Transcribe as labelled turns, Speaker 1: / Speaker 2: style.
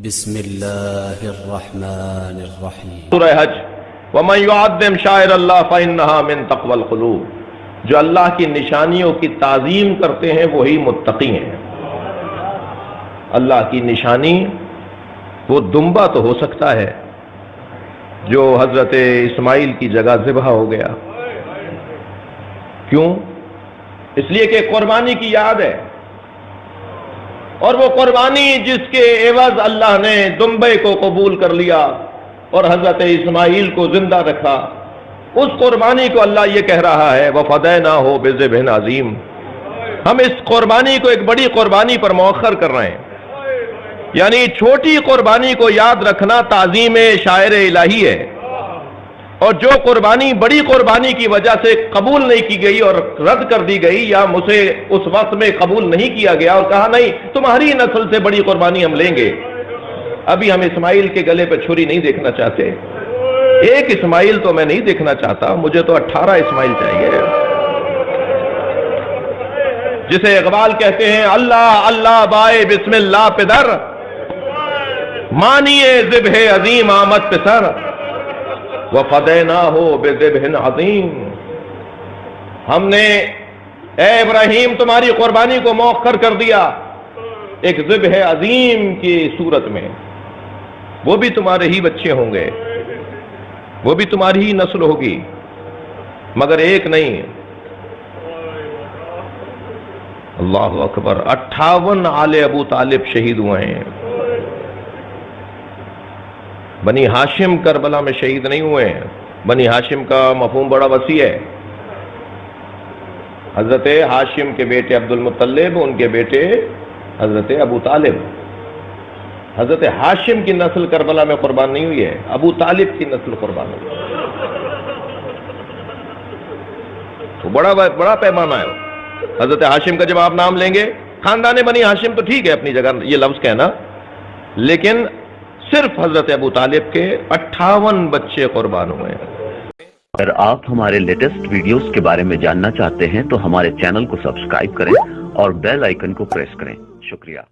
Speaker 1: بسم اللہ الرحمن الرحیم۔
Speaker 2: سورہ حج وَمَن يُعَظِّمْ شَعَائِرَ اللَّهِ فَإِنَّهَا مِن تَقْوَى الْقُلُوبِ، جو اللہ کی نشانیوں کی تعظیم کرتے ہیں وہی متقی ہیں۔ اللہ کی نشانی وہ دمبا تو ہو سکتا ہے جو حضرت اسماعیل کی جگہ ذبح ہو گیا، کیوں؟ اس لیے کہ قربانی کی یاد ہے، اور وہ قربانی جس کے عوض اللہ نے دمبے کو قبول کر لیا اور حضرت اسماعیل کو زندہ رکھا، اس قربانی کو اللہ یہ کہہ رہا ہے وَفَدَيْنَاهُ بِذِبْحٍ عَظِيمٍ، ہم اس قربانی کو ایک بڑی قربانی پر مؤخر کر رہے ہیں۔ یعنی چھوٹی قربانی کو یاد رکھنا تعظیم شاعر الہی ہے، اور جو قربانی بڑی قربانی کی وجہ سے قبول نہیں کی گئی اور رد کر دی گئی یا مجھے اس وقت میں قبول نہیں کیا گیا اور کہا نہیں تمہاری نسل سے بڑی قربانی ہم لیں گے، ابھی ہم اسماعیل کے گلے پہ چھری نہیں دیکھنا چاہتے، ایک اسماعیل تو میں نہیں دیکھنا چاہتا، مجھے تو 18 اسماعیل چاہیے، جسے اقبال کہتے ہیں اللہ اللہ بائے بسم اللہ پدر، مانیے ذبح عظیم آمد پسر، وَفَدَيْنَاهُ بِذِبْحٍ عَظِيمٍ، ہم نے اے ابراہیم تمہاری قربانی کو مؤخر کر دیا ایک ذبح عظیم کی صورت میں، وہ بھی تمہارے ہی بچے ہوں گے، وہ بھی تمہاری ہی نسل ہوگی، مگر ایک نہیں، اللہ اکبر، 58 آل ابو طالب شہید ہوئے ہیں۔ بنی ہاشم کربلا میں شہید نہیں ہوئے ہیں، بنی ہاشم کا مفہوم بڑا وسیع ہے، حضرت ہاشم کے بیٹے عبد المطلب، ان کے بیٹے حضرت ابو طالب، حضرت ہاشم کی نسل کربلا میں قربان نہیں ہوئی ہے، ابو طالب کی نسل قربان ہوئی، تو بڑا پیمانہ ہے۔ حضرت ہاشم کا جب آپ نام لیں گے، خاندان بنی ہاشم تو ٹھیک ہے اپنی جگہ یہ لفظ کہنا، لیکن صرف حضرت ابو طالب کے 58 بچے قربان ہوئے ہیں۔
Speaker 3: اگر آپ ہمارے لیٹسٹ ویڈیوز کے بارے میں جاننا چاہتے ہیں تو ہمارے چینل کو سبسکرائب کریں اور بیل آئیکن کو پریس کریں۔ شکریہ۔